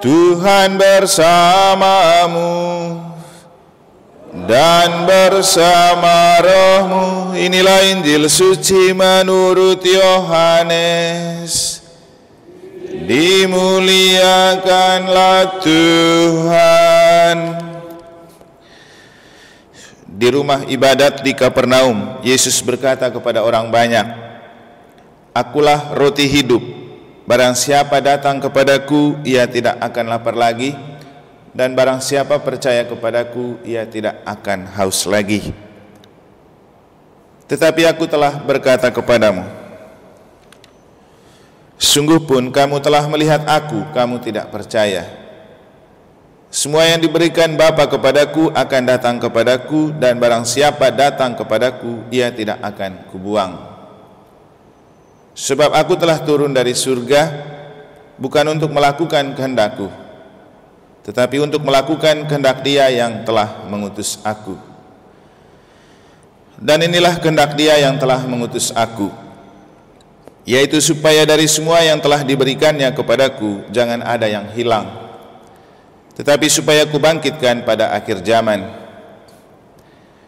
Tuhan bersamamu dan bersama rohmu. Inilah Injil suci menurut Yohanes. Dimuliakanlah Tuhan. Di rumah ibadat di Kapernaum, Yesus berkata kepada orang banyak, "Akulah roti hidup. Barang siapa datang kepadaku, ia tidak akan lapar lagi, dan barang siapa percaya kepadaku, ia tidak akan haus lagi. Tetapi aku telah berkata kepadamu, sungguh pun kamu telah melihat aku, kamu tidak percaya. Semua yang diberikan Bapa kepadaku akan datang kepadaku, dan barang siapa datang kepadaku, ia tidak akan kubuang. Sebab aku telah turun dari surga, bukan untuk melakukan kehendakku, tetapi untuk melakukan kehendak Dia yang telah mengutus aku. Dan inilah kehendak Dia yang telah mengutus aku, yaitu supaya dari semua yang telah diberikannya kepadaku, jangan ada yang hilang, tetapi supaya kubangkitkan pada akhir zaman.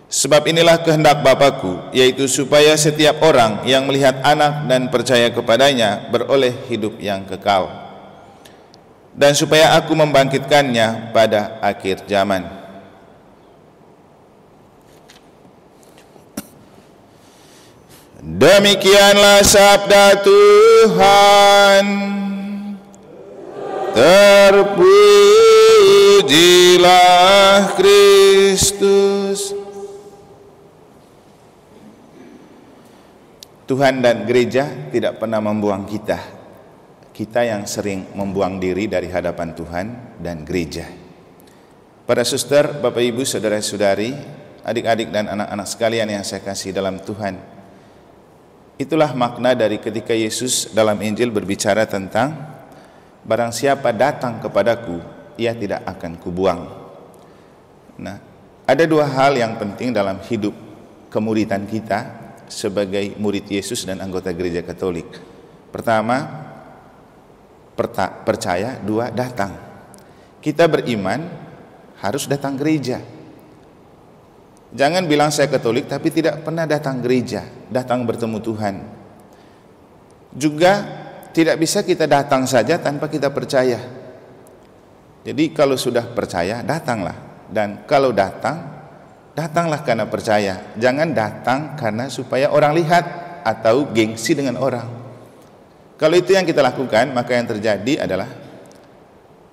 Sebab inilah kehendak Bapakku, yaitu supaya setiap orang yang melihat Anak dan percaya kepadanya beroleh hidup yang kekal, dan supaya aku membangkitkannya pada akhir zaman." Demikianlah sabda Tuhan. Terpujilah Kristus. Tuhan dan gereja tidak pernah membuang kita. Kita yang sering membuang diri dari hadapan Tuhan dan gereja. Para suster, Bapak Ibu, saudara-saudari, adik-adik dan anak-anak sekalian yang saya kasih dalam Tuhan, itulah makna dari ketika Yesus dalam Injil berbicara tentang barang siapa datang kepadaku, ia tidak akan kubuang. Nah, ada dua hal yang penting dalam hidup kemuridan kita sebagai murid Yesus dan anggota gereja Katolik. Pertama, percaya. Dua, datang. Kita beriman harus datang gereja. Jangan bilang saya Katolik tapi tidak pernah datang gereja, datang bertemu Tuhan. Juga tidak bisa kita datang saja tanpa kita percaya. Jadi kalau sudah percaya, datanglah. Dan kalau datang, datanglah karena percaya. Jangan datang karena supaya orang lihat atau gengsi dengan orang. Kalau itu yang kita lakukan, maka yang terjadi adalah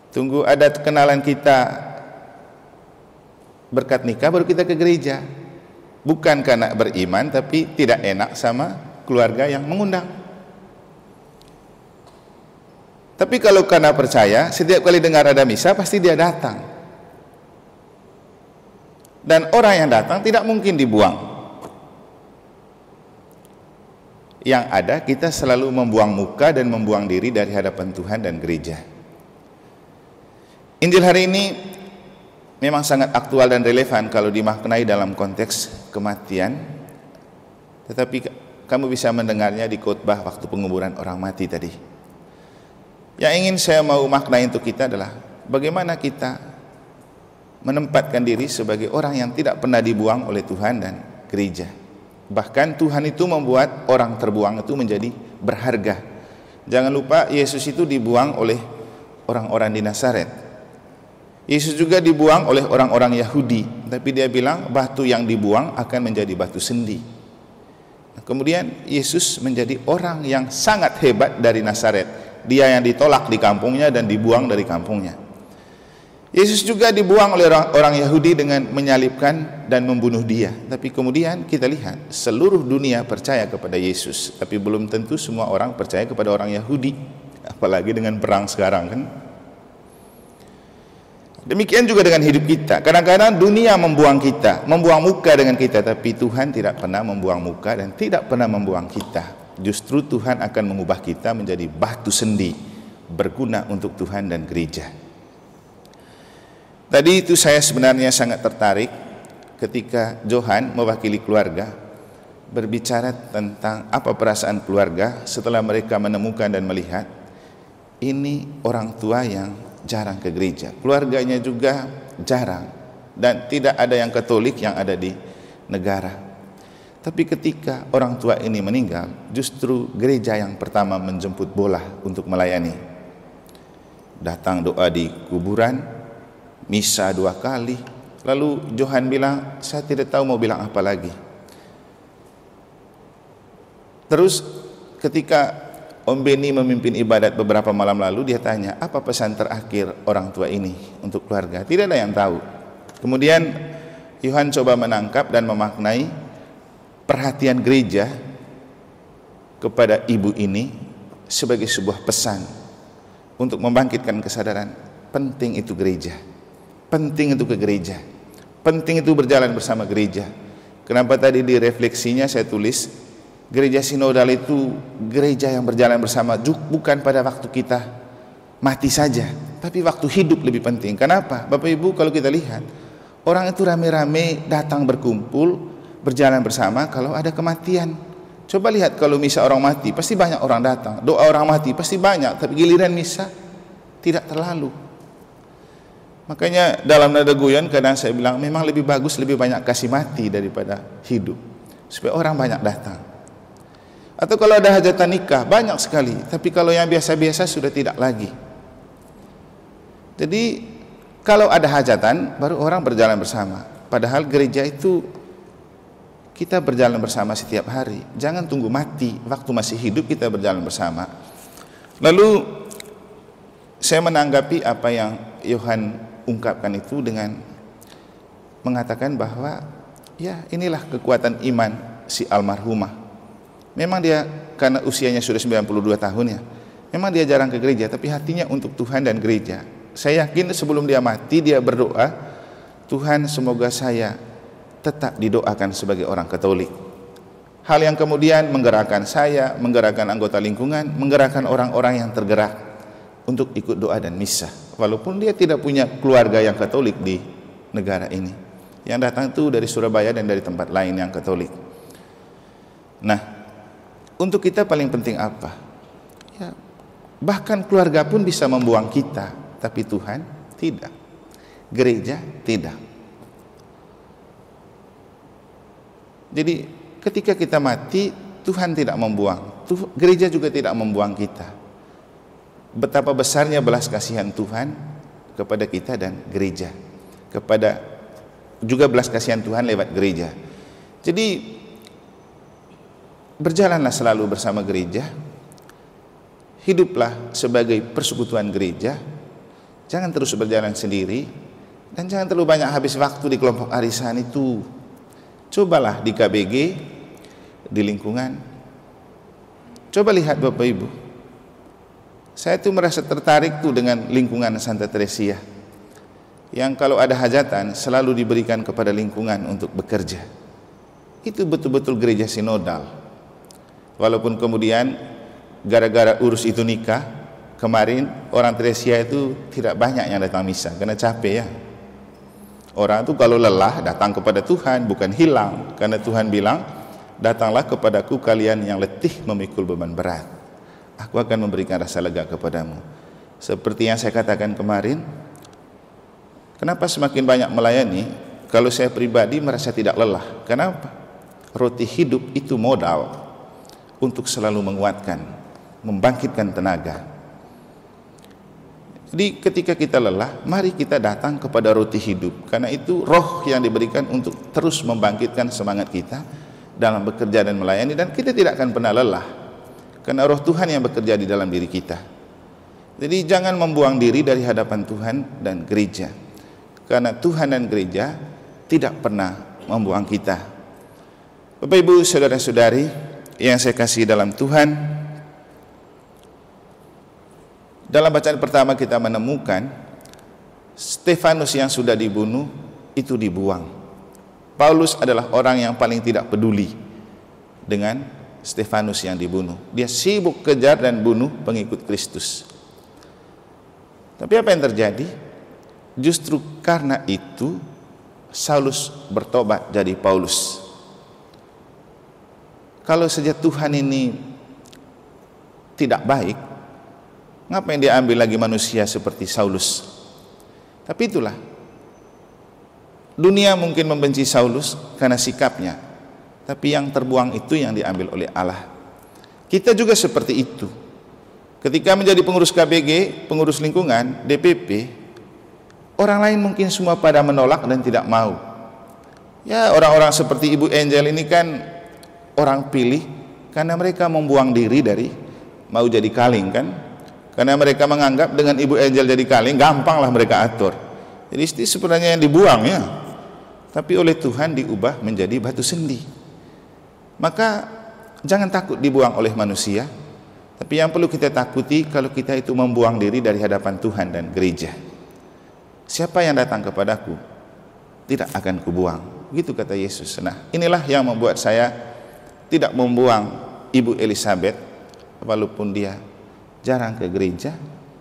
tunggu ada kenalan kita berkat nikah baru kita ke gereja. Bukan karena beriman tapi tidak enak sama keluarga yang mengundang. Tapi kalau karena percaya, setiap kali dengar ada misa pasti dia datang. Dan orang yang datang tidak mungkin dibuang. Yang ada kita selalu membuang muka dan membuang diri dari hadapan Tuhan dan gereja. Injil hari ini memang sangat aktual dan relevan kalau dimaknai dalam konteks kematian. Tetapi kamu bisa mendengarnya di khotbah waktu penguburan orang mati tadi. Yang ingin saya mau maknai untuk kita adalah bagaimana kita menempatkan diri sebagai orang yang tidak pernah dibuang oleh Tuhan dan gereja. Bahkan Tuhan itu membuat orang terbuang itu menjadi berharga. Jangan lupa Yesus itu dibuang oleh orang-orang di Nazaret. Yesus juga dibuang oleh orang-orang Yahudi, tapi dia bilang batu yang dibuang akan menjadi batu sendi. Kemudian Yesus menjadi orang yang sangat hebat dari Nazaret. Dia yang ditolak di kampungnya dan dibuang dari kampungnya. Yesus juga dibuang oleh orang Yahudi dengan menyalibkan dan membunuh dia. Tapi kemudian kita lihat seluruh dunia percaya kepada Yesus, tapi belum tentu semua orang percaya kepada orang Yahudi, apalagi dengan perang sekarang kan. Demikian juga dengan hidup kita. Kadang-kadang dunia membuang kita, membuang muka dengan kita, tapi Tuhan tidak pernah membuang muka dan tidak pernah membuang kita. Justru Tuhan akan mengubah kita menjadi batu sendi, berguna untuk Tuhan dan gereja. Tadi itu saya sebenarnya sangat tertarik ketika Johan mewakili keluarga berbicara tentang apa perasaan keluarga setelah mereka menemukan dan melihat ini orang tua yang jarang ke gereja, keluarganya juga jarang, dan tidak ada yang Katolik yang ada di negara. Tapi ketika orang tua ini meninggal, justru gereja yang pertama menjemput bola untuk melayani. Datang doa di kuburan, misa 2 kali. Lalu Johan bilang, saya tidak tahu mau bilang apa lagi. Terus ketika Om Beni memimpin ibadat beberapa malam lalu, dia tanya, apa pesan terakhir orang tua ini untuk keluarga? Tidak ada yang tahu. Kemudian Yohan coba menangkap dan memaknai perhatian gereja kepada ibu ini sebagai sebuah pesan untuk membangkitkan kesadaran penting itu gereja, penting itu ke gereja, penting itu berjalan bersama gereja. Kenapa tadi di refleksinya saya tulis gereja sinodal itu gereja yang berjalan bersama, bukan pada waktu kita mati saja, tapi waktu hidup lebih penting. Kenapa? Bapak Ibu, kalau kita lihat orang itu rame-rame datang berkumpul berjalan bersama kalau ada kematian. Coba lihat kalau misa orang mati pasti banyak orang datang, doa orang mati pasti banyak, tapi giliran misa tidak terlalu. Makanya dalam nada guyon kadang saya bilang memang lebih bagus lebih banyak kasih mati daripada hidup, supaya orang banyak datang. Atau kalau ada hajatan nikah banyak sekali, tapi kalau yang biasa-biasa sudah tidak lagi. Jadi kalau ada hajatan baru orang berjalan bersama. Padahal gereja itu kita berjalan bersama setiap hari. Jangan tunggu mati, waktu masih hidup kita berjalan bersama. Lalu saya menanggapi apa yang Yohan ungkapkan itu dengan mengatakan bahwa ya inilah kekuatan iman si almarhumah. Memang dia karena usianya sudah 92 tahun ya, memang dia jarang ke gereja, tapi hatinya untuk Tuhan dan gereja. Saya yakin sebelum dia mati dia berdoa, Tuhan semoga saya tetap didoakan sebagai orang Katolik. Hal yang kemudian menggerakkan saya, menggerakkan anggota lingkungan, menggerakkan orang-orang yang tergerak untuk ikut doa dan misa. Walaupun dia tidak punya keluarga yang Katolik di negara ini, yang datang itu dari Surabaya dan dari tempat lain yang Katolik. Nah, untuk kita paling penting apa? Ya, bahkan keluarga pun bisa membuang kita, tapi Tuhan tidak. Gereja tidak. Jadi ketika kita mati, Tuhan tidak membuang. Gereja juga tidak membuang kita. Betapa besarnya belas kasihan Tuhan kepada kita dan gereja. Kepada juga belas kasihan Tuhan lewat gereja. Jadi berjalanlah selalu bersama gereja, hiduplah sebagai persekutuan gereja, jangan terus berjalan sendiri, dan jangan terlalu banyak habis waktu di kelompok arisan itu. Cobalah di KBG, di lingkungan. Coba lihat Bapak Ibu, saya tuh merasa tertarik tuh dengan lingkungan Santa Teresia, yang kalau ada hajatan selalu diberikan kepada lingkungan untuk bekerja. Itu betul-betul gereja sinodal. Walaupun kemudian gara-gara urus itu nikah, kemarin orang Teresia itu tidak banyak yang datang misa karena capek ya. Orang itu kalau lelah datang kepada Tuhan, bukan hilang, karena Tuhan bilang, datanglah kepadaku kalian yang letih memikul beban berat, aku akan memberikan rasa lega kepadamu. Seperti yang saya katakan kemarin, kenapa semakin banyak melayani? Kalau saya pribadi merasa tidak lelah. Kenapa? Roti hidup itu modal untuk selalu menguatkan, membangkitkan tenaga. Jadi ketika kita lelah, mari kita datang kepada roti hidup, karena itu roh yang diberikan untuk terus membangkitkan semangat kita dalam bekerja dan melayani, dan kita tidak akan pernah lelah karena roh Tuhan yang bekerja di dalam diri kita. Jadi jangan membuang diri dari hadapan Tuhan dan gereja, karena Tuhan dan gereja tidak pernah membuang kita. Bapak Ibu, saudara-saudari yang saya kasih dalam Tuhan, dalam bacaan pertama kita menemukan Stefanus yang sudah dibunuh itu dibuang. Paulus adalah orang yang paling tidak peduli dengan Stefanus yang dibunuh. Dia sibuk kejar dan bunuh pengikut Kristus. Tapi apa yang terjadi? Justru karena itu Saulus bertobat jadi Paulus. Kalau saja Tuhan ini tidak baik, Ngapain dia ambil lagi manusia seperti Saulus? Tapi itulah, dunia mungkin membenci Saulus karena sikapnya, tapi yang terbuang itu yang diambil oleh Allah. Kita juga seperti itu. Ketika menjadi pengurus KBG, pengurus lingkungan, DPP, orang lain mungkin semua pada menolak dan tidak mau. Ya, orang-orang seperti Ibu Angel ini kan orang pilih karena mereka membuang diri dari mau jadi kaling kan. Karena mereka menganggap dengan Ibu Angel jadi kaling, gampanglah mereka atur. Jadi sebenarnya yang dibuang ya, tapi oleh Tuhan diubah menjadi batu sendi. Maka jangan takut dibuang oleh manusia, tapi yang perlu kita takuti kalau kita itu membuang diri dari hadapan Tuhan dan gereja. Siapa yang datang kepadaku, tidak akan kubuang. Gitu kata Yesus. Nah, inilah yang membuat saya tidak membuang Ibu Elizabeth, walaupun dia jarang ke gereja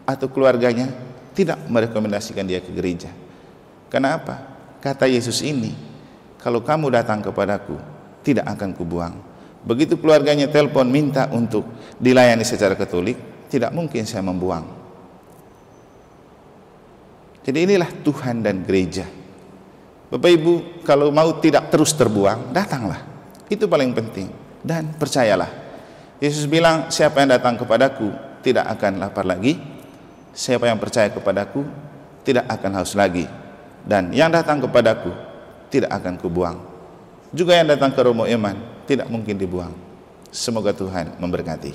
atau keluarganya tidak merekomendasikan dia ke gereja. Kenapa? Kata Yesus ini, kalau kamu datang kepadaku, tidak akan kubuang. Begitu keluarganya telepon minta untuk dilayani secara Katolik, tidak mungkin saya membuang. Jadi inilah Tuhan dan gereja. Bapak Ibu, kalau mau tidak terus terbuang, datanglah. Itu paling penting. Dan percayalah, Yesus bilang, siapa yang datang kepadaku tidak akan lapar lagi, siapa yang percaya kepadaku tidak akan haus lagi, dan yang datang kepadaku tidak akan kubuang. Juga yang datang ke Romo Eman tidak mungkin dibuang. Semoga Tuhan memberkati.